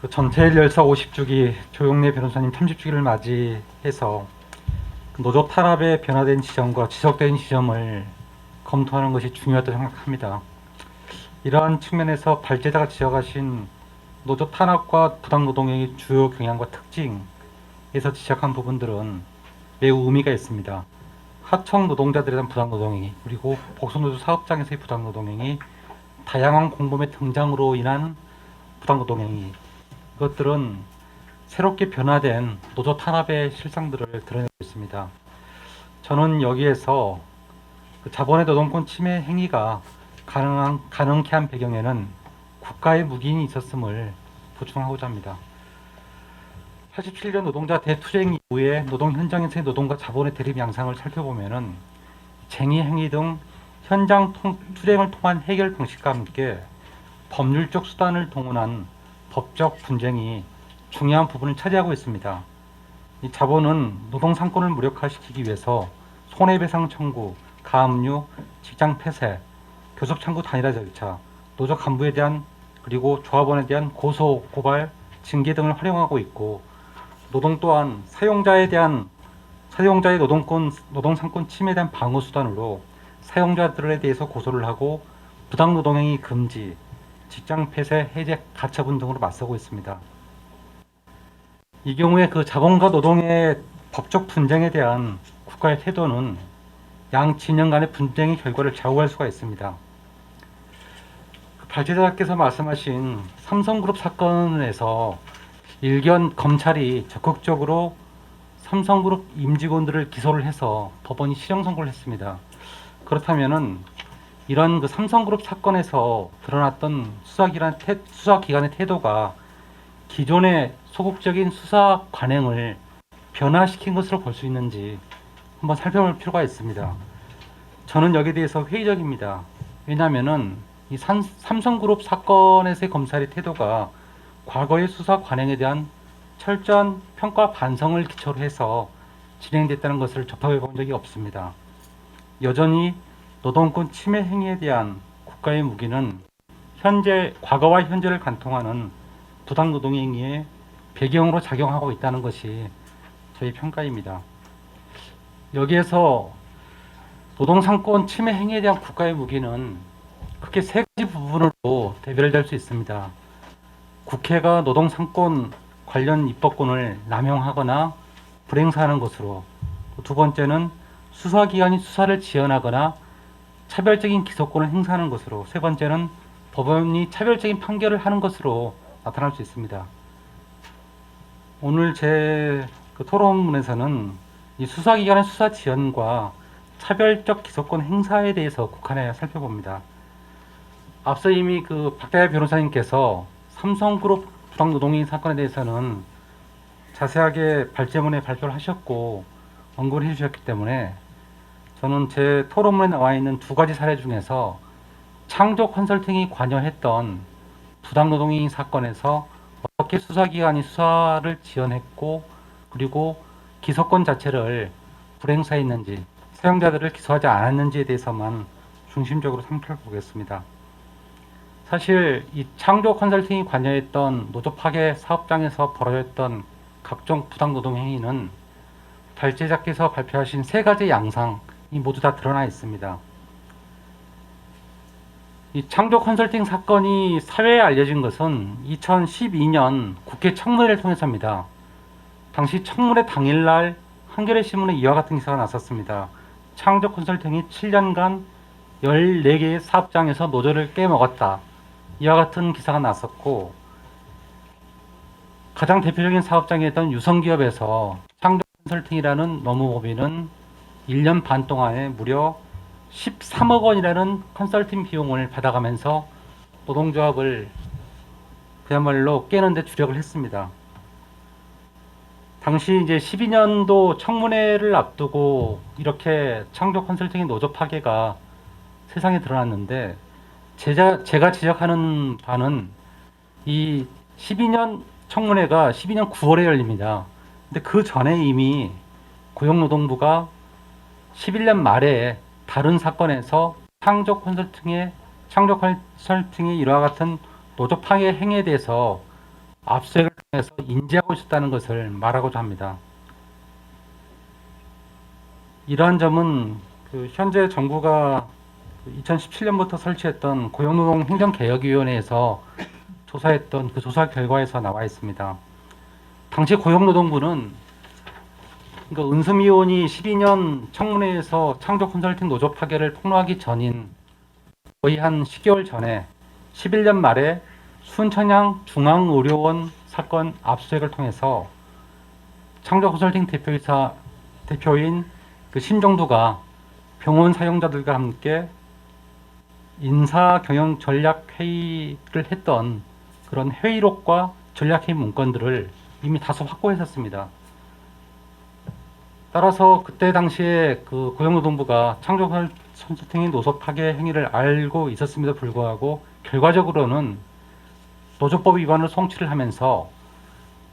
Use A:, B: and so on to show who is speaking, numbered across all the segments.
A: 그 전태일 열사 50주기, 조영래 변호사님 30주기를 맞이해서 그 노조 탄압의 변화된 지점과 지속된 지점을 검토하는 것이 중요하다고 생각합니다. 이러한 측면에서 발제자가 지적하신 노조 탄압과 부당노동의 주요 경향과 특징에서 지적한 부분들은 매우 의미가 있습니다. 하청 노동자들에 대한 부당노동행위, 그리고 복수노조 사업장에서의 부당노동행위, 다양한 공범의 등장으로 인한 부당노동행위, 이것들은 새롭게 변화된 노조 탄압의 실상들을 드러내고 있습니다. 저는 여기에서 그 자본의 노동권 침해 행위가 가능케 한 배경에는 국가의 묵인이 있었음을 보충하고자 합니다. 87년 노동자 대투쟁 이후에 노동 현장에서의 노동과 자본의 대립 양상을 살펴보면은 쟁의 행위 등 현장 투쟁을 통한 해결 방식과 함께 법률적 수단을 동원한 법적 분쟁이 중요한 부분을 차지하고 있습니다. 이 자본은 노동 상권을 무력화시키기 위해서 손해배상 청구, 가압류, 직장 폐쇄, 교섭 창구 단일화 절차, 노조 간부에 대한 그리고 조합원에 대한 고소, 고발, 징계 등을 활용하고 있고, 노동 또한 사용자의 노동 상권 침해에 대한 방어 수단으로 사용자들에 대해서 고소를 하고 부당 노동행위 금지, 직장 폐쇄, 해제, 가처분 등으로 맞서고 있습니다. 이 경우에 그 자본과 노동의 법적 분쟁에 대한 국가의 태도는 양 진영 간의 분쟁의 결과를 좌우할 수가 있습니다. 발제자께서 말씀하신 삼성그룹 사건에서 일견 검찰이 적극적으로 삼성그룹 임직원들을 기소를 해서 법원이 실형 선고를 했습니다. 그렇다면은 이런 그 삼성그룹 사건에서 드러났던 수사기관의 태도가 기존의 소극적인 수사 관행을 변화시킨 것으로 볼 수 있는지 한번 살펴볼 필요가 있습니다. 저는 여기에 대해서 회의적입니다. 왜냐하면은 이 삼성그룹 사건에서의 검찰의 태도가 과거의 수사 관행에 대한 철저한 평가 반성을 기초로 해서 진행됐다는 것을 접해 본 적이 없습니다. 여전히 노동권 침해 행위에 대한 국가의 무기는 과거와 현재를 관통하는 부당노동 행위의 배경으로 작용하고 있다는 것이 저희 평가입니다. 여기에서 노동상권 침해 행위에 대한 국가의 무기는 크게 세 가지 부분으로 대별될 수 있습니다. 국회가 노동상권 관련 입법권을 남용하거나 불행사하는 것으로, 두 번째는 수사기관이 수사를 지연하거나 차별적인 기소권을 행사하는 것으로, 세 번째는 법원이 차별적인 판결을 하는 것으로 나타날 수 있습니다. 오늘 제 토론문에서는 이 수사기관의 수사 지연과 차별적 기소권 행사에 대해서 국한해 살펴봅니다. 앞서 이미 그 박대하 변호사님께서 삼성그룹 부당노동행위 사건에 대해서는 자세하게 발제문에 발표를 하셨고 언급을 해주셨기 때문에 저는 제 토론문에 나와 있는 두 가지 사례 중에서 창조 컨설팅이 관여했던 부당노동행위 사건에서 어떻게 수사기관이 수사를 지연했고 그리고 기소권 자체를 불행사했는지, 사용자들을 기소하지 않았는지에 대해서만 중심적으로 살펴보겠습니다. 사실 이 창조 컨설팅이 관여했던 노조 파괴 사업장에서 벌어졌던 각종 부당노동 행위는 발제자께서 발표하신 세 가지 양상이 모두 다 드러나 있습니다. 이 창조 컨설팅 사건이 사회에 알려진 것은 2012년 국회 청문회를 통해서입니다. 당시 청문회 당일날 한겨레 신문에 이와 같은 기사가 났었습니다. 창조 컨설팅이 7년간 14개의 사업장에서 노조를 깨먹었다. 이와 같은 기사가 났었고, 가장 대표적인 사업장이었던 유성기업에서 창조 컨설팅이라는 노무법인은 1년 반 동안에 무려 13억 원이라는 컨설팅 비용을 받아가면서 노동조합을 그야말로 깨는데 주력을 했습니다. 당시 이제 12년도 청문회를 앞두고 이렇게 창조 컨설팅의 노조 파괴가 세상에 드러났는데, 제가 지적하는 바는 이 12년 청문회가 12년 9월에 열립니다. 근데 그 전에 이미 고용노동부가 11년 말에 다른 사건에서 창조 컨설팅의 이와 같은 노조 파괴 행위에 대해서 압수수색을 통해서 인지하고 있었다는 것을 말하고자 합니다. 이러한 점은 현재 정부가 2017년부터 설치했던 고용노동 행정개혁위원회에서 조사했던 그 조사 결과에서 나와 있습니다. 당시 고용노동부는 은수미 의원이 12년 청문회에서 창조 컨설팅 노조 파괴를 폭로하기 전인 거의 한 10개월 전에 11년 말에 순천향 중앙의료원 사건 압수수색을 통해서 창조 컨설팅 대표인 신정두가 병원 사용자들과 함께 인사 경영 전략 회의를 했던 그런 회의록과 전략 회의 문건들을 이미 다소 확보했었습니다. 따라서 그때 당시에 고용노동부가 창조 컨설팅의 노조 파괴 행위를 알고 있었음에도 불구하고 결과적으로는 노조법 위반을 송치를 하면서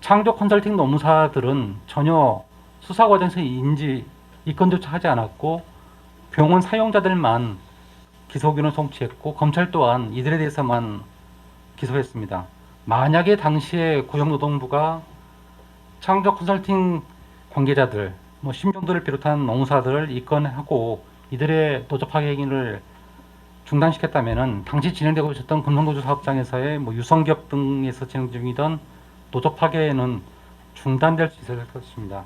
A: 창조 컨설팅 노무사들은 전혀 수사 과정에서 입건조차 하지 않았고 병원 사용자들만 기소 의견을 송치했고 검찰 또한 이들에 대해서만 기소했습니다. 만약에 당시에 고용노동부가 창조 컨설팅 관계자들, 심정도를 비롯한 노무사들을 입건하고 이들의 노조 파괴 행위를 중단시켰다면 당시 진행되고 있었던 금성노조 사업장에서의 유성기업 등에서 진행 중이던 노조 파괴는 중단될 수 있었을 것입니다.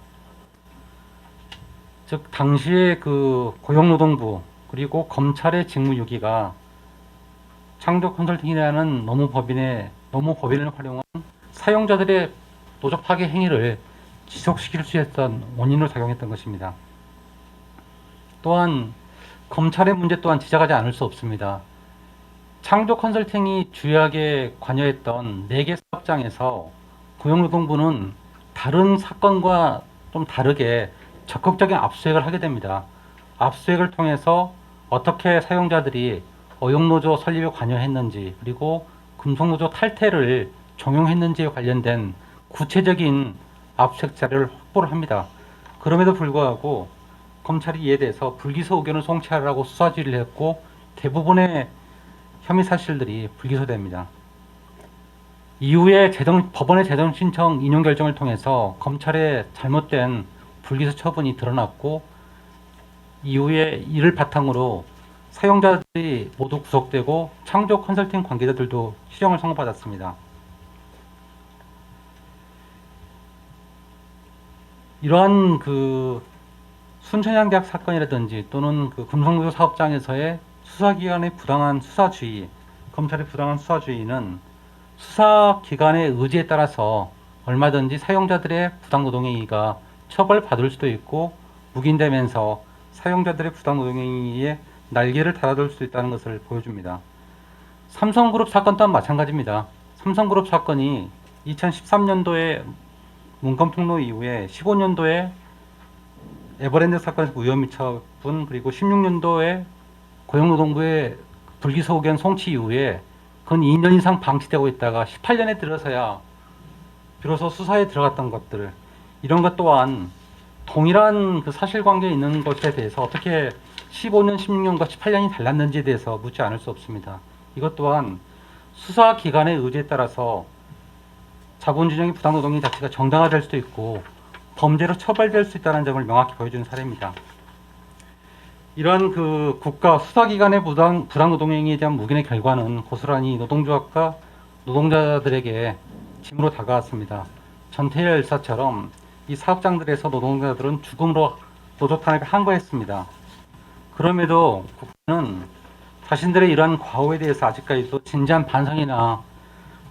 A: 즉 당시에 고용노동부 그리고 검찰의 직무유기가 창조 컨설팅이라는 노무법인을 활용한 사용자들의 노조 파괴 행위를 지속시킬 수 있었던 원인으로 작용했던 것입니다. 또한 검찰의 문제 또한 지적하지 않을 수 없습니다. 창조 컨설팅이 주요하게 관여했던 4개 사업장에서 고용노동부는 다른 사건과 좀 다르게 적극적인 압수수색을 하게 됩니다. 압수수색을 통해서 어떻게 사용자들이 어용노조 설립에 관여했는지 그리고 금속노조 탈퇴를 종용했는지에 관련된 구체적인 압수수색 자료를 확보를 합니다. 그럼에도 불구하고 검찰이 이에 대해서 불기소 의견을 송치하라고 수사 지휘를 했고 대부분의 혐의 사실들이 불기소됩니다. 이후에 법원의 재정 신청 인용 결정을 통해서 검찰의 잘못된 불기소 처분이 드러났고 이후에 이를 바탕으로 사용자들이 모두 구속되고 창조 컨설팅 관계자들도 실형을 선고받았습니다. 이러한 순천향대학 사건이라든지 또는 금속노조 사업장에서의 수사기관의 부당한 수사주의, 검찰의 부당한 수사주의는 수사기관의 의지에 따라서 얼마든지 사용자들의 부당노동행위가 처벌받을 수도 있고 묵인되면서 사용자들의 부당노동행위에 날개를 달아둘 수 있다는 것을 보여줍니다. 삼성그룹 사건 또한 마찬가지입니다. 삼성그룹 사건이 2013년도에 문건폭로 이후에 15년도에 에버랜드 사건에서 무혐의 처분 그리고 16년도에 고용노동부의 불기소 의견 송치 이후에 건 2년 이상 방치되고 있다가 18년에 들어서야 비로소 수사에 들어갔던 것들, 이런 것 또한 동일한 사실관계에 있는 것에 대해서 어떻게 15년, 16년과 18년이 달랐는지에 대해서 묻지 않을 수 없습니다. 이것 또한 수사기관의 의지에 따라서 자본주의 부당노동의 자체가 정당화될 수도 있고 범죄로 처벌될 수 있다는 점을 명확히 보여주는 사례입니다. 이러한 국가 수사기관의 부당노동행위에 대한 묵인의 결과는 고스란히 노동조합과 노동자들에게 짐으로 다가왔습니다. 전태일 열사처럼 이 사업장들에서 노동자들은 죽음으로 노조 탄압에 항거했습니다. 그럼에도 국가는 자신들의 이러한 과오에 대해서 아직까지도 진지한 반성이나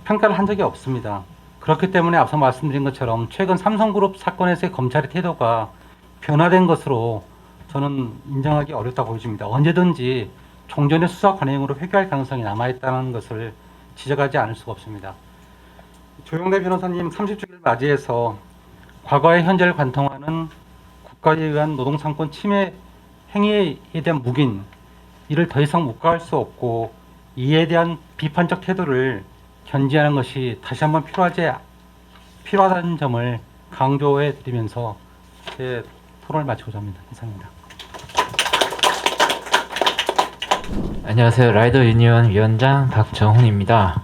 A: 평가를 한 적이 없습니다. 그렇기 때문에 앞서 말씀드린 것처럼 최근 삼성그룹 사건에서의 검찰의 태도가 변화된 것으로 저는 인정하기 어렵다고 보여집니다. 언제든지 종전의 수사 관행으로 회귀할 가능성이 남아있다는 것을 지적하지 않을 수가 없습니다. 조영래 변호사님 30주기를 맞이해서 과거의 현재를 관통하는 국가에 의한 노동상권 침해 행위에 대한 묵인, 이를 더 이상 묵과할 수 없고 이에 대한 비판적 태도를 견지하는 것이 다시 한번 필요하다는 점을 강조해 드리면서 제 토론을 마치고자 합니다. 이상입니다.
B: 안녕하세요. 라이더 유니언 위원장 박정훈입니다.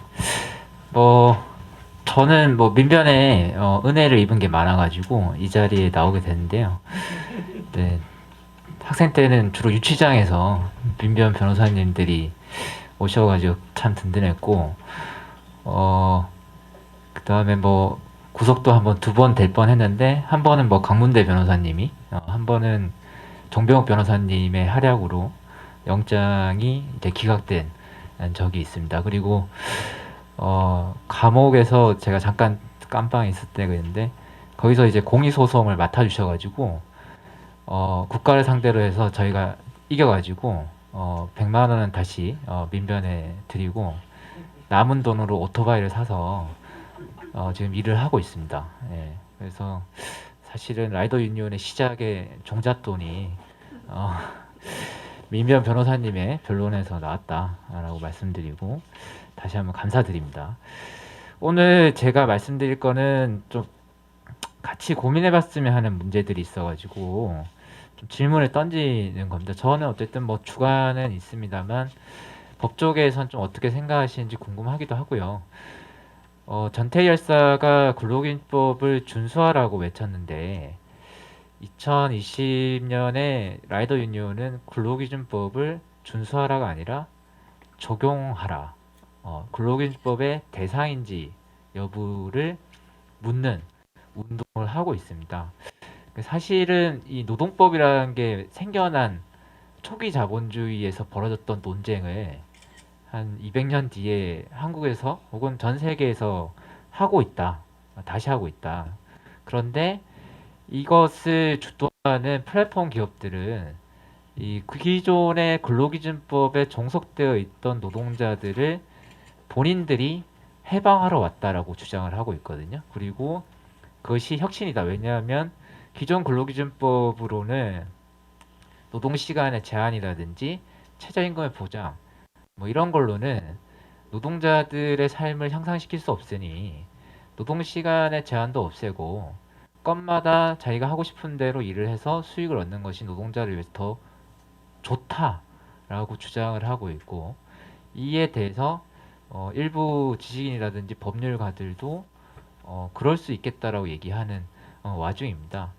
B: 저는 뭐 민변에 은혜를 입은 게 많아가지고 이 자리에 나오게 됐는데요. 네, 학생 때는 주로 유치장에서 민변 변호사님들이 오셔가지고 참 든든했고, 그 다음에 뭐 구속도 한번 두 번 될 뻔했는데 한 번은 뭐 강문대 변호사님이, 한 번은 정병욱 변호사님의 활약으로 영장이 이제 기각된 적이 있습니다. 그리고 감옥에서 제가 잠깐 깜빵 있을 때가 있는데 거기서 이제 공익소송을 맡아주셔가지고 국가를 상대로 해서 저희가 이겨가지고 100만 원은 다시 민변에 드리고 남은 돈으로 오토바이를 사서 지금 일을 하고 있습니다. 예, 그래서 사실은 라이더 유니온의 시작의 종잣돈이 어, 민변 변호사님의 변론에서 나왔다라고 말씀드리고 다시 한번 감사드립니다. 오늘 제가 말씀드릴 거는 좀 같이 고민해봤으면 하는 문제들이 있어가지고 좀 질문을 던지는 겁니다. 저는 어쨌든 뭐 주관은 있습니다만 법조계에선 좀 어떻게 생각하시는지 궁금하기도 하고요. 전태일 열사가 근로기준법을 준수하라고 외쳤는데 2020년에 라이더 유니온은 근로기준법을 준수하라가 아니라 적용하라, 근로기준법의 대상인지 여부를 묻는 운동을 하고 있습니다. 사실은 이 노동법이라는 게 생겨난 초기 자본주의에서 벌어졌던 논쟁을 한 200년 뒤에 한국에서 혹은 전 세계에서 하고 있다. 다시 하고 있다. 그런데 이것을 주도하는 플랫폼 기업들은 이 기존의 근로기준법에 종속되어 있던 노동자들을 본인들이 해방하러 왔다라고 주장을 하고 있거든요. 그리고 그것이 혁신이다. 왜냐하면 기존 근로기준법으로는 노동시간의 제한이라든지 최저임금의 보장 뭐 이런 걸로는 노동자들의 삶을 향상시킬 수 없으니 노동시간의 제한도 없애고 건마다 자기가 하고 싶은 대로 일을 해서 수익을 얻는 것이 노동자를 위해서 더 좋다라고 주장을 하고 있고 이에 대해서 일부 지식인이라든지 법률가들도 그럴 수 있겠다라고 얘기하는 와중입니다.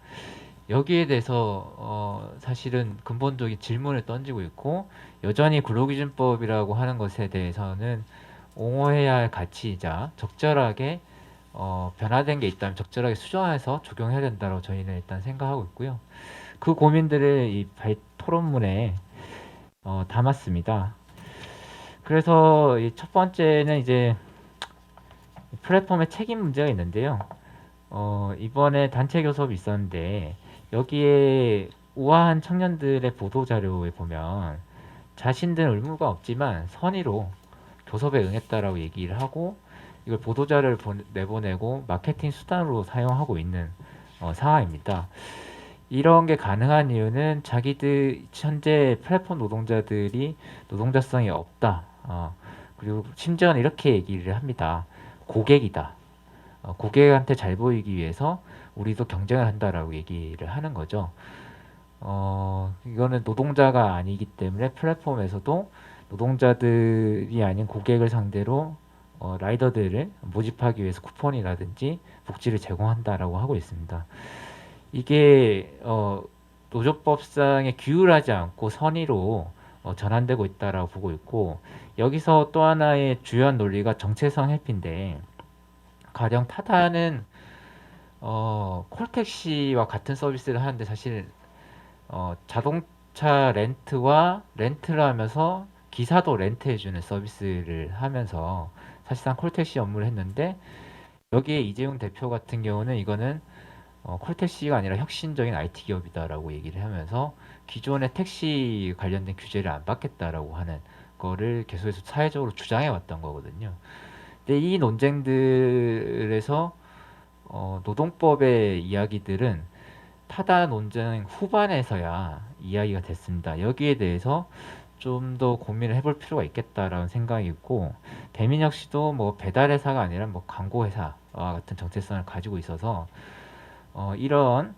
B: 여기에 대해서 사실은 근본적인 질문을 던지고 있고 여전히 근로기준법이라고 하는 것에 대해서는 옹호해야 할 가치이자 적절하게 변화된 게 있다면 적절하게 수정해서 적용해야 된다고 저희는 일단 생각하고 있고요. 그 고민들을 이 토론문에 담았습니다. 그래서 이 첫 번째는 이제 플랫폼의 책임 문제가 있는데요. 이번에 단체 교섭이 있었는데 여기에 우아한 청년들의 보도 자료에 보면 자신들은 의무가 없지만 선의로 교섭에 응했다라고 얘기를 하고 이걸 보도 자료를 내보내고 마케팅 수단으로 사용하고 있는 상황입니다. 이런 게 가능한 이유는 자기들 현재 플랫폼 노동자들이 노동자성이 없다. 그리고 심지어는 이렇게 얘기를 합니다. 고객이다. 고객한테 잘 보이기 위해서 우리도 경쟁을 한다라고 얘기를 하는 거죠. 이거는 노동자가 아니기 때문에 플랫폼에서도 노동자들이 아닌 고객을 상대로 라이더들을 모집하기 위해서 쿠폰이라든지 복지를 제공한다라고 하고 있습니다. 이게 노조법상에 규율하지 않고 선의로 전환되고 있다라고 보고 있고 여기서 또 하나의 주요한 논리가 정체성 회피인데 가령 타다는 콜택시와 같은 서비스를 하는데 사실 자동차 렌트와 렌트를 하면서 기사도 렌트해주는 서비스를 하면서 사실상 콜택시 업무를 했는데 여기에 이재용 대표 같은 경우는 이거는 콜택시가 아니라 혁신적인 IT 기업이다라고 얘기를 하면서 기존의 택시 관련된 규제를 안 받겠다라고 하는 거를 계속해서 사회적으로 주장해 왔던 거거든요. 근데 이 논쟁들에서 노동법의 이야기들은 타다 논쟁 후반에서야 이야기가 됐습니다. 여기에 대해서 좀 더 고민을 해볼 필요가 있겠다라는 생각이 있고 배민 역시도 뭐 배달회사가 아니라 뭐 광고회사와 같은 정체성을 가지고 있어서 이런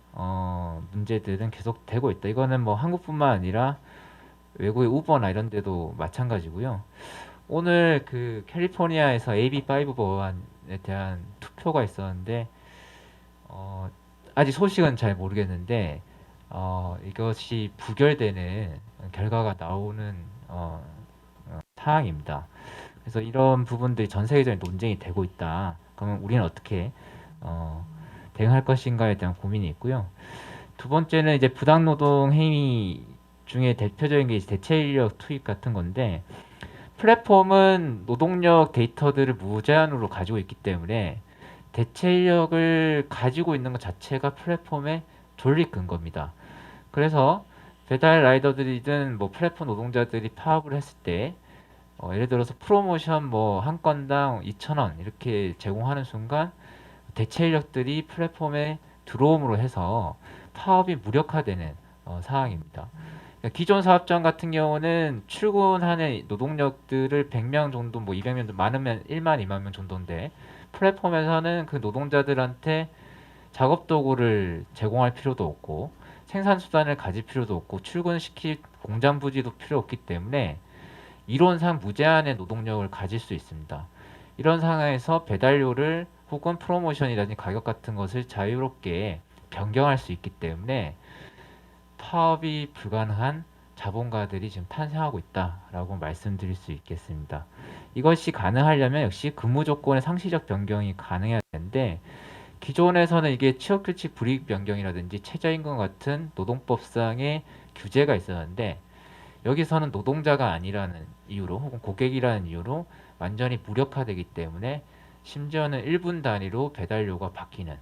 B: 문제들은 계속 되고 있다. 이거는 뭐 한국뿐만 아니라 외국의 우버나 이런 데도 마찬가지고요. 오늘 그 캘리포니아에서 AB5 법안에 대한 사표가 있었는데 아직 소식은 잘 모르겠는데 이것이 부결되는 결과가 나오는 사항입니다. 그래서 이런 부분들이 전 세계적인 논쟁이 되고 있다. 그러면 우리는 어떻게 대응할 것인가에 대한 고민이 있고요. 두 번째는 이제 부당노동 행위 중에 대표적인 게 이제 대체 인력 투입 같은 건데, 플랫폼은 노동력 데이터들을 무제한으로 가지고 있기 때문에 대체 인력을 가지고 있는 것 자체가 플랫폼의 존립 근거입니다. 그래서 배달 라이더들이든 뭐 플랫폼 노동자들이 파업을 했을 때 예를 들어서 프로모션 뭐 한 건당 2,000원 이렇게 제공하는 순간 대체 인력들이 플랫폼에 들어옴으로 해서 파업이 무력화되는 상황입니다. 그러니까 기존 사업장 같은 경우는 출근하는 노동력들을 100명 정도, 뭐 200명 정도, 많으면 1만, 2만 명 정도인데, 플랫폼에서는 그 노동자들한테 작업 도구를 제공할 필요도 없고 생산 수단을 가질 필요도 없고 출근시킬 공장 부지도 필요 없기 때문에 이론상 무제한의 노동력을 가질 수 있습니다. 이런 상황에서 배달료를 혹은 프로모션이라든지 가격 같은 것을 자유롭게 변경할 수 있기 때문에 파업이 불가능한 자본가들이 지금 탄생하고 있다라고 말씀드릴 수 있겠습니다. 이것이 가능하려면 역시 근무 조건의 상시적 변경이 가능해야 되는데, 기존에서는 이게 취업규칙 불이익 변경이라든지 최저임금 같은 노동법상의 규제가 있었는데, 여기서는 노동자가 아니라는 이유로 혹은 고객이라는 이유로 완전히 무력화되기 때문에 심지어는 1분 단위로 배달료가 바뀌는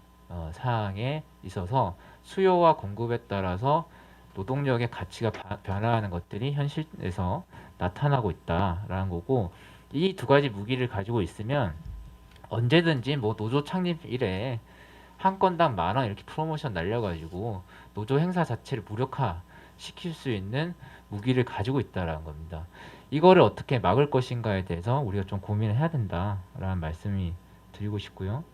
B: 사항에 있어서 수요와 공급에 따라서 노동력의 가치가 변화하는 것들이 현실에서 나타나고 있다라는 거고, 이 두 가지 무기를 가지고 있으면 언제든지 뭐 노조 창립 이래 한 건당 10,000원 이렇게 프로모션 날려가지고 노조 행사 자체를 무력화 시킬 수 있는 무기를 가지고 있다라는 겁니다. 이거를 어떻게 막을 것인가에 대해서 우리가 좀 고민을 해야 된다라는 말씀이 드리고 싶고요.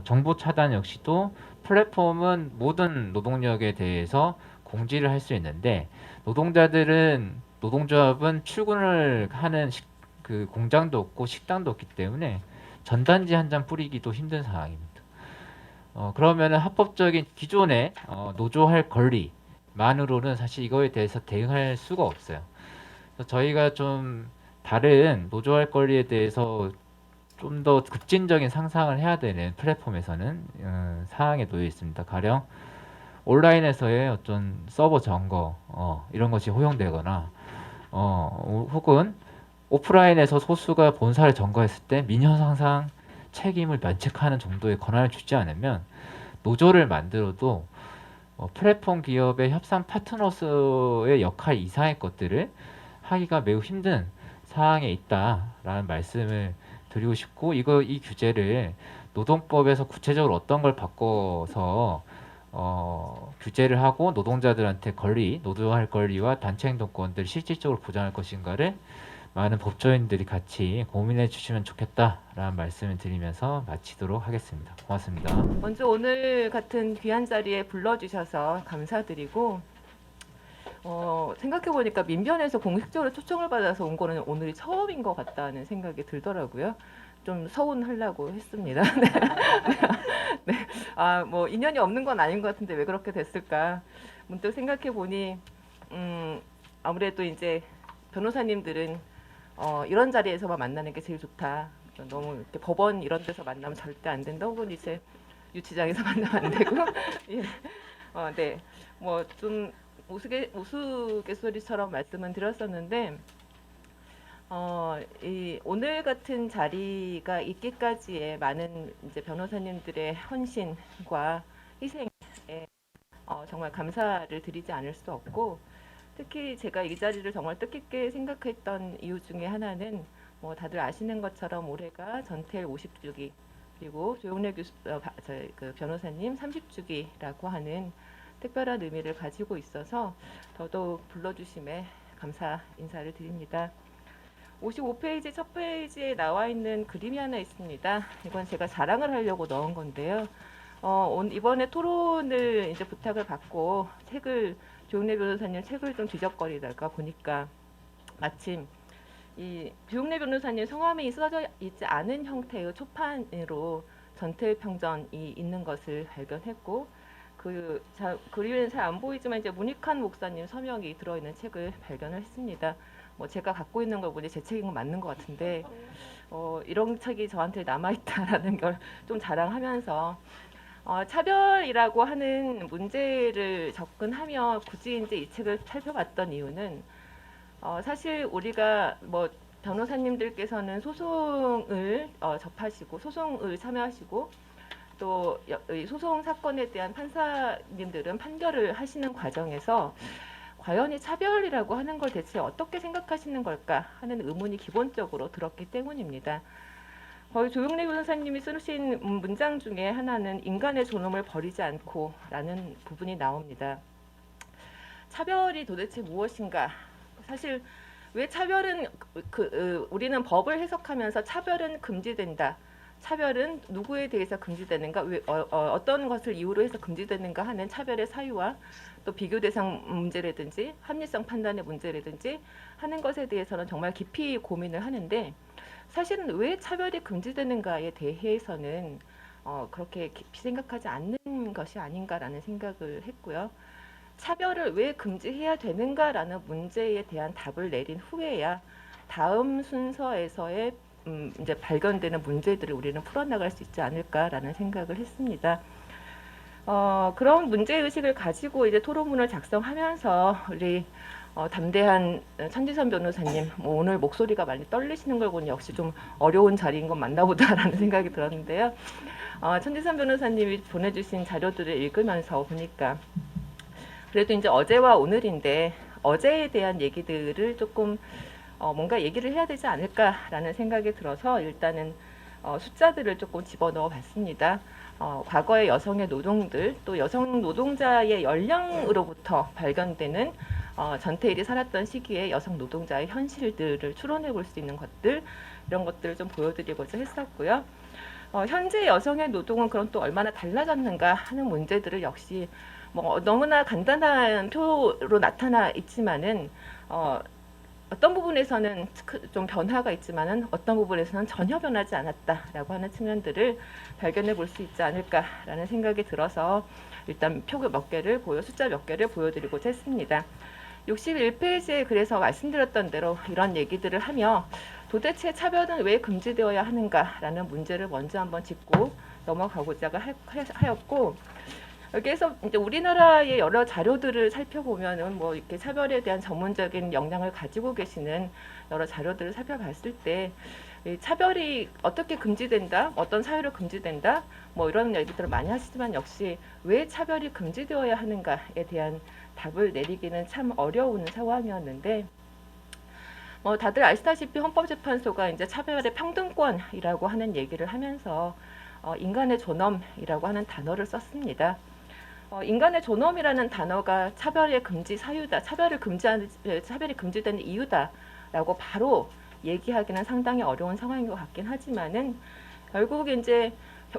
B: 정보 차단 역시도 플랫폼은 모든 노동력에 대해서 공지를 할 수 있는데, 노동조합은 출근을 하는 그 공장도 없고 식당도 없기 때문에 전단지 한 장 뿌리기도 힘든 상황입니다. 그러면은 합법적인 기존의 노조할 권리만으로는 사실 이거에 대해서 대응할 수가 없어요. 그래서 저희가 좀 다른 노조할 권리에 대해서 좀 더 급진적인 상상을 해야 되는 플랫폼에서는 사항에 놓여 있습니다. 가령 온라인에서의 어떤 서버 점거 이런 것이 허용되거나 혹은 오프라인에서 소수가 본사를 점거했을 때 민형상상 책임을 면책하는 정도의 권한을 주지 않으면 노조를 만들어도 플랫폼 기업의 협상 파트너로서의 역할 이상의 것들을 하기가 매우 힘든 상황에 있다라는 말씀을 드리고 싶고, 이 규제를 노동법에서 구체적으로 어떤 걸 바꿔서 규제를 하고 노동자들한테 노조할 권리와 단체 행동권들을 실질적으로 보장할 것인가를 많은 법조인들이 같이 고민해 주시면 좋겠다라는 말씀을 드리면서 마치도록 하겠습니다. 고맙습니다.
C: 먼저 오늘 같은 귀한 자리에 불러주셔서 감사드리고, 생각해보니까 민변에서 공식적으로 초청을 받아서 온 거는 오늘이 처음인 것 같다는 생각이 들더라고요. 좀 서운하려고 했습니다. 네. 네. 뭐 인연이 없는 건 아닌 것 같은데 왜 그렇게 됐을까? 문득 생각해보니, 아무래도 이제 변호사님들은 이런 자리에서만 만나는 게 제일 좋다. 너무 이렇게 법원 이런 데서 만나면 절대 안 된다. 혹은 이제 유치장에서 만나면 안 되고. 예. 네. 뭐 좀 우스갯소리처럼 말씀은 드렸었는데, 이 오늘 같은 자리가 있기까지의 많은 이제 변호사님들의 헌신과 희생에 정말 감사를 드리지 않을 수 없고, 특히 제가 이 자리를 정말 뜻깊게 생각했던 이유 중에 하나는 뭐 다들 아시는 것처럼 올해가 전태일 50주기 그리고 조영래 그 변호사님 30주기라고 하는 특별한 의미를 가지고 있어서 더더욱 불러주심에 감사 인사를 드립니다. 55페이지 첫 페이지에 나와 있는 그림이 하나 있습니다. 이건 제가 자랑을 하려고 넣은 건데요. 이번에 토론을 이제 부탁을 받고 조영래 변호사님 책을 좀 뒤적거리다가 보니까 마침 이 조영래 변호사님 성함이 써져 있지 않은 형태의 초판으로 전태일평전이 있는 것을 발견했고 그림에는 잘 안 보이지만 이제 문익환 목사님 서명이 들어있는 책을 발견을 했습니다. 뭐 제가 갖고 있는 걸 보니 제 책인 건 맞는 것 같은데 이런 책이 저한테 남아있다라는 걸 좀 자랑하면서 차별이라고 하는 문제를 접근하며 굳이 이제 이 책을 살펴봤던 이유는 사실 우리가 뭐 변호사님들께서는 소송을 접하시고 소송을 참여하시고 또 이 소송 사건에 대한 판사님들은 판결을 하시는 과정에서 과연 이 차별이라고 하는 걸 대체 어떻게 생각하시는 걸까 하는 의문이 기본적으로 들었기 때문입니다. 거의 조용래 변호사님이 쓰신 문장 중에 하나는 인간의 존엄을 버리지 않고 라는 부분이 나옵니다. 차별이 도대체 무엇인가? 사실 왜 차별은 우리는 법을 해석하면서 차별은 금지된다. 차별은 누구에 대해서 금지되는가? 어떤 것을 이유로 해서 금지되는가 하는 차별의 사유와 또 비교 대상 문제라든지 합리성 판단의 문제라든지 하는 것에 대해서는 정말 깊이 고민을 하는데 사실은 왜 차별이 금지되는가에 대해서는 그렇게 깊이 생각하지 않는 것이 아닌가라는 생각을 했고요. 차별을 왜 금지해야 되는가라는 문제에 대한 답을 내린 후에야 다음 순서에서의 이제 발견되는 문제들을 우리는 풀어나갈 수 있지 않을까라는 생각을 했습니다. 그런 문제의식을 가지고 이제 토론문을 작성하면서 우리 담대한 천지선 변호사님, 오늘 목소리가 많이 떨리시는 걸 보니 역시 좀 어려운 자리인 건 맞나 보다라는 생각이 들었는데요. 천지선 변호사님이 보내주신 자료들을 읽으면서 보니까 그래도 이제 어제와 오늘인데 어제에 대한 얘기들을 조금 뭔가 얘기를 해야 되지 않을까라는 생각이 들어서 일단은 숫자들을 조금 집어넣어 봤습니다. 과거의 여성의 노동들 또 여성 노동자의 연령으로부터 발견되는 전태일이 살았던 시기에 여성 노동자의 현실들을 추론해 볼 수 있는 것들 이런 것들을 좀 보여드리고자 했었고요. 현재 여성의 노동은 그럼 또 얼마나 달라졌는가 하는 문제들을 역시 뭐 너무나 간단한 표로 나타나 있지만은 어떤 부분에서는 좀 변화가 있지만은 어떤 부분에서는 전혀 변하지 않았다라고 하는 측면들을 발견해 볼 수 있지 않을까라는 생각이 들어서 일단 표 몇 개를 숫자 몇 개를 보여드리고자 했습니다. 61페이지에 그래서 말씀드렸던 대로 이런 얘기들을 하며 도대체 차별은 왜 금지되어야 하는가라는 문제를 먼저 한번 짚고 넘어가고자 하였고 여기에서 이제 우리나라의 여러 자료들을 살펴보면은 뭐 이렇게 차별에 대한 전문적인 역량을 가지고 계시는 여러 자료들을 살펴봤을 때 차별이 어떻게 금지된다, 어떤 사유로 금지된다, 뭐 이런 얘기들을 많이 하시지만 역시 왜 차별이 금지되어야 하는가에 대한 답을 내리기는 참 어려운 상황이었는데 다들 아시다시피 헌법재판소가 이제 차별의 평등권이라고 하는 얘기를 하면서 인간의 존엄이라고 하는 단어를 썼습니다. 인간의 존엄이라는 단어가 차별의 금지 사유다, 차별이 금지되는 이유다라고 바로 얘기하기는 상당히 어려운 상황인 것 같긴 하지만은 결국 이제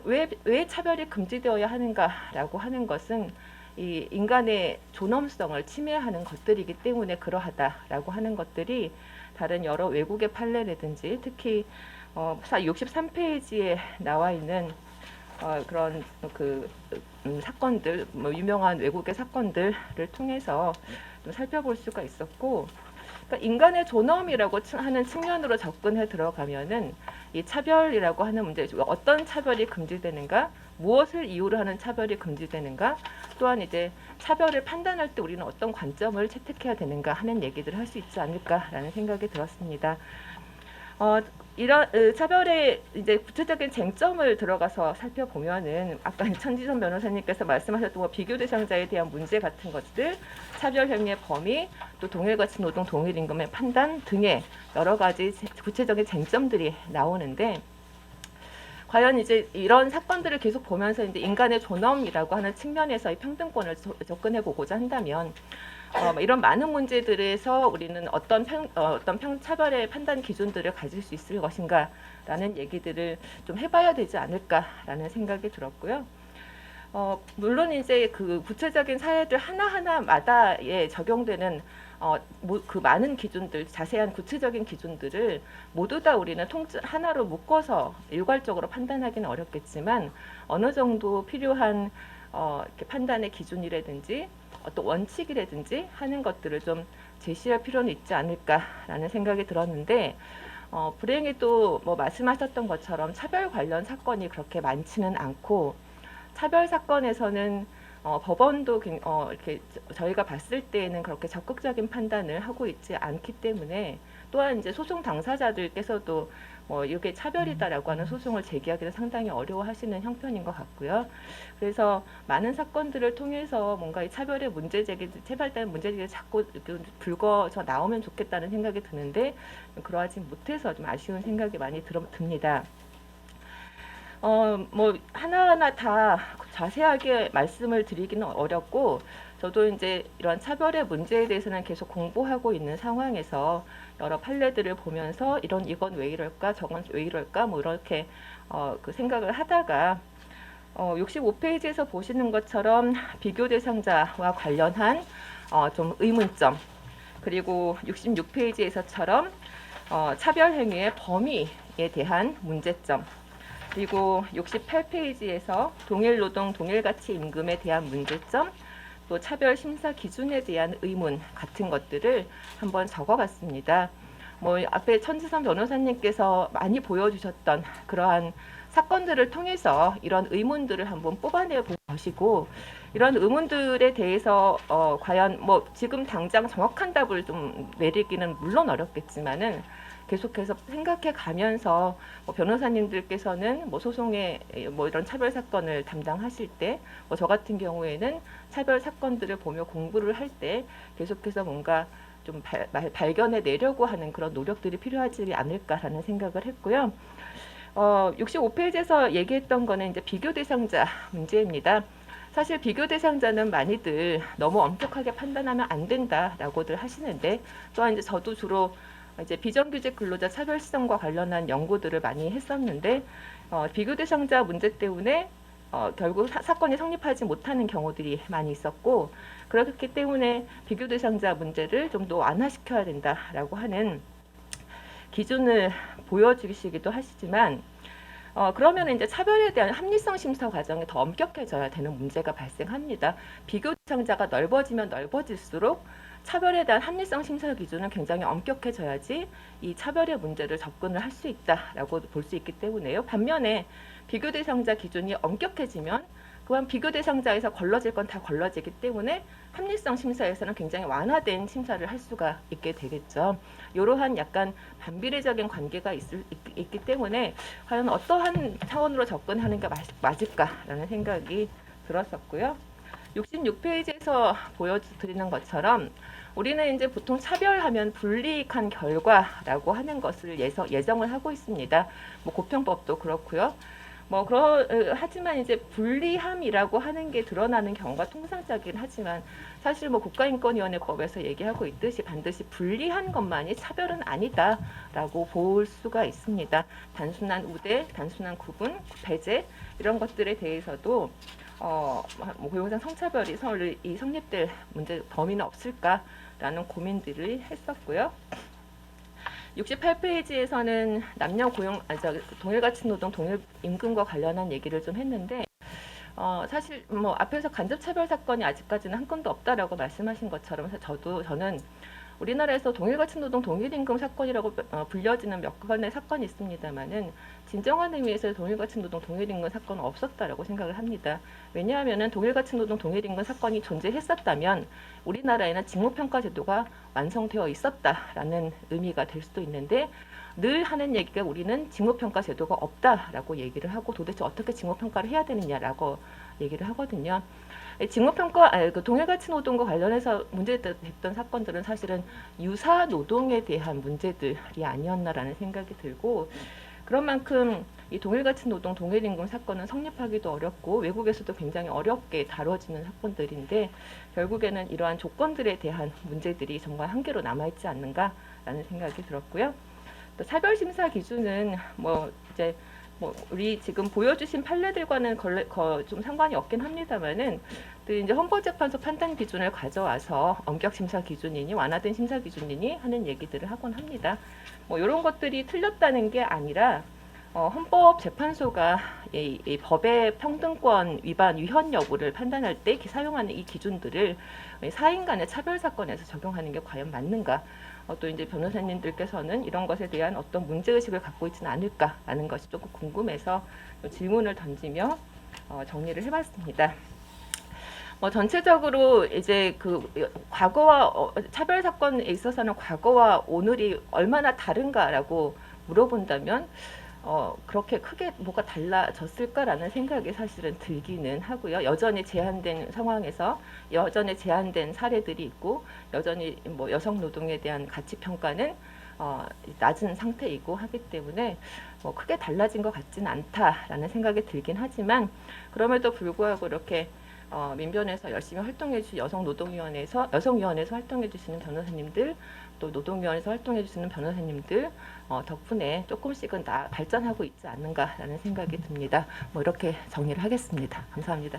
C: 왜 차별이 금지되어야 하는가라고 하는 것은 이 인간의 존엄성을 침해하는 것들이기 때문에 그러하다라고 하는 것들이 다른 여러 외국의 판례라든지 특히 63페이지에 나와 있는 그런 사건들, 뭐 유명한 외국의 사건들을 통해서 좀 살펴볼 수가 있었고, 그러니까 인간의 존엄이라고 하는 측면으로 접근해 들어가면은 이 차별이라고 하는 문제, 어떤 차별이 금지되는가, 무엇을 이유로 하는 차별이 금지되는가, 또한 이제 차별을 판단할 때 우리는 어떤 관점을 채택해야 되는가 하는 얘기들을 할 수 있지 않을까라는 생각이 들었습니다. 이런 차별의 이제 구체적인 쟁점을 들어가서 살펴보면은 아까 천지선 변호사님께서 말씀하셨던 뭐 비교 대상자에 대한 문제 같은 것들, 차별 행위의 범위, 또 동일 가치 노동 동일 임금의 판단 등의 여러 가지 구체적인 쟁점들이 나오는데 과연 이제 이런 사건들을 계속 보면서 이제 인간의 존엄이라고 하는 측면에서의 평등권을 접근해 보고자 한다면 이런 많은 문제들에서 우리는 어떤 차별의 판단 기준들을 가질 수 있을 것인가라는 얘기들을 좀 해봐야 되지 않을까라는 생각이 들었고요. 물론 이제 그 구체적인 사례들 하나하나마다에 적용되는 그 많은 기준들, 자세한 구체적인 기준들을 모두 다 우리는 하나로 묶어서 일괄적으로 판단하기는 어렵겠지만 어느 정도 필요한 이렇게 판단의 기준이라든지 어떤 원칙이라든지 하는 것들을 좀 제시할 필요는 있지 않을까라는 생각이 들었는데 불행히 또 뭐 말씀하셨던 것처럼 차별 관련 사건이 그렇게 많지는 않고 차별 사건에서는 법원도 이렇게 저희가 봤을 때에는 그렇게 적극적인 판단을 하고 있지 않기 때문에 또한 이제 소송 당사자들께서도 뭐 이게 차별이다라고 하는 소송을 제기하기는 상당히 어려워하시는 형편인 것 같고요. 그래서 많은 사건들을 통해서 뭔가 이 차별의 체발된 문제 제기 자꾸 불거져 나오면 좋겠다는 생각이 드는데 그러하지 못해서 좀 아쉬운 생각이 많이 듭니다. 뭐 하나하나 다 자세하게 말씀을 드리기는 어렵고 저도 이제 이런 차별의 문제에 대해서는 계속 공부하고 있는 상황에서 여러 판례들을 보면서 이건 왜 이럴까 저건 왜 이럴까 뭐 이렇게 그 생각을 하다가 65페이지에서 보시는 것처럼 비교 대상자와 관련한 좀 의문점 그리고 66페이지에서처럼 차별 행위의 범위에 대한 문제점 그리고 68페이지에서 동일 노동 동일 가치 임금에 대한 문제점 또 차별 심사 기준에 대한 의문 같은 것들을 한번 적어봤습니다. 뭐 앞에 천지선 변호사님께서 많이 보여주셨던 그러한 사건들을 통해서 이런 의문들을 한번 뽑아내 보시고 이런 의문들에 대해서 과연 뭐 지금 당장 정확한 답을 좀 내리기는 물론 어렵겠지만은 계속해서 생각해 가면서 뭐 변호사님들께서는 뭐 소송에 뭐 이런 차별 사건을 담당하실 때 뭐 저 같은 경우에는 차별 사건들을 보며 공부를 할 때 계속해서 뭔가 좀 발견해 내려고 하는 그런 노력들이 필요하지 않을까라는 생각을 했고요. 65페이지에서 얘기했던 거는 이제 비교 대상자 문제입니다. 사실 비교 대상자는 많이들 너무 엄격하게 판단하면 안 된다라고들 하시는데 또한 이제 저도 주로 이제 비정규직 근로자 차별시정과 관련한 연구들을 많이 했었는데 비교 대상자 문제 때문에 결국 사건이 성립하지 못하는 경우들이 많이 있었고 그렇기 때문에 비교 대상자 문제를 좀 더 완화시켜야 된다라고 하는 기준을 보여주시기도 하시지만 그러면 이제 차별에 대한 합리성 심사 과정이 더 엄격해져야 되는 문제가 발생합니다. 비교 대상자가 넓어지면 넓어질수록 차별에 대한 합리성 심사 기준은 굉장히 엄격해져야지 이 차별의 문제를 접근을 할 수 있다라고 볼 수 있기 때문에요. 반면에 비교 대상자 기준이 엄격해지면 그만 비교 대상자에서 걸러질 건 다 걸러지기 때문에 합리성 심사에서는 굉장히 완화된 심사를 할 수가 있게 되겠죠. 이러한 약간 반비례적인 관계가 있기 때문에 과연 어떠한 차원으로 접근하는 게 맞을까라는 생각이 들었었고요. 66페이지에서 보여드리는 것처럼 우리는 이제 보통 차별하면 불이익한 결과라고 하는 것을 예정을 하고 있습니다. 뭐 고평법도 그렇고요. 하지만 이제 불리함이라고 하는 게 드러나는 경우가 통상적이긴 하지만 사실 뭐 국가인권위원회법에서 얘기하고 있듯이 반드시 불리한 것만이 차별은 아니다라고 볼 수가 있습니다. 단순한 우대, 단순한 구분, 배제 이런 것들에 대해서도 뭐 고용상 성차별이 성립될 문제 범위는 없을까라는 고민들을 했었고요. 68페이지에서는 남녀 동일가치 노동 동일 임금과 관련한 얘기를 좀 했는데 사실 뭐 앞에서 간접차별 사건이 아직까지는 한 건도 없다라고 말씀하신 것처럼 저는 우리나라에서 동일가치 노동 동일임금 사건이라고 불려지는 몇 건의 사건이 있습니다만은 진정한 의미에서 동일가치 노동 동일임금 사건은 없었다라고 생각을 합니다. 왜냐하면은 동일가치 노동 동일임금 사건이 존재했었다면 우리나라에는 직무평가 제도가 완성되어 있었다라는 의미가 될 수도 있는데 늘 하는 얘기가 우리는 직무평가 제도가 없다라고 얘기를 하고 도대체 어떻게 직무평가를 해야 되느냐라고 얘기를 하거든요. 그 동일가치 노동과 관련해서 문제됐던 사건들은 사실은 유사 노동에 대한 문제들이 아니었나라는 생각이 들고 그런 만큼 이 동일가치 노동 동일임금 사건은 성립하기도 어렵고 외국에서도 굉장히 어렵게 다뤄지는 사건들인데 결국에는 이러한 조건들에 대한 문제들이 정말 한계로 남아있지 않는가라는 생각이 들었고요. 또 차별심사 기준은 뭐 이제 뭐 우리 지금 보여주신 판례들과는 좀 상관이 없긴 합니다만은 또 이제 헌법재판소 판단 기준을 가져와서 엄격 심사 기준이니 완화된 심사 기준이니 하는 얘기들을 하곤 합니다. 뭐 이런 것들이 틀렸다는 게 아니라 헌법재판소가 이 법의 평등권 위반 위헌 여부를 판단할 때 사용하는 이 기준들을 사인 간의 차별 사건에서 적용하는 게 과연 맞는가? 또 이제 변호사님들께서는 이런 것에 대한 어떤 문제의식을 갖고 있지는 않을까라는 것이 조금 궁금해서 질문을 던지며 정리를 해봤습니다. 전체적으로 이제 그 과거와 차별 사건에 있어서는 과거와 오늘이 얼마나 다른가라고 물어본다면 그렇게 크게 뭐가 달라졌을까라는 생각이 사실은 들기는 하고요. 여전히 제한된 상황에서 여전히 제한된 사례들이 있고 여전히 뭐 여성 노동에 대한 가치 평가는 낮은 상태이고 하기 때문에 뭐 크게 달라진 것 같지는 않다라는 생각이 들긴 하지만 그럼에도 불구하고 이렇게 민변에서 열심히 활동해 주신 여성위원회에서 활동해 주시는 변호사님들 또 노동위원회에서 활동해 주시는 변호사님들 덕분에 조금씩은 발전하고 있지 않는가라는 생각이 듭니다. 뭐 이렇게 정리를 하겠습니다. 감사합니다.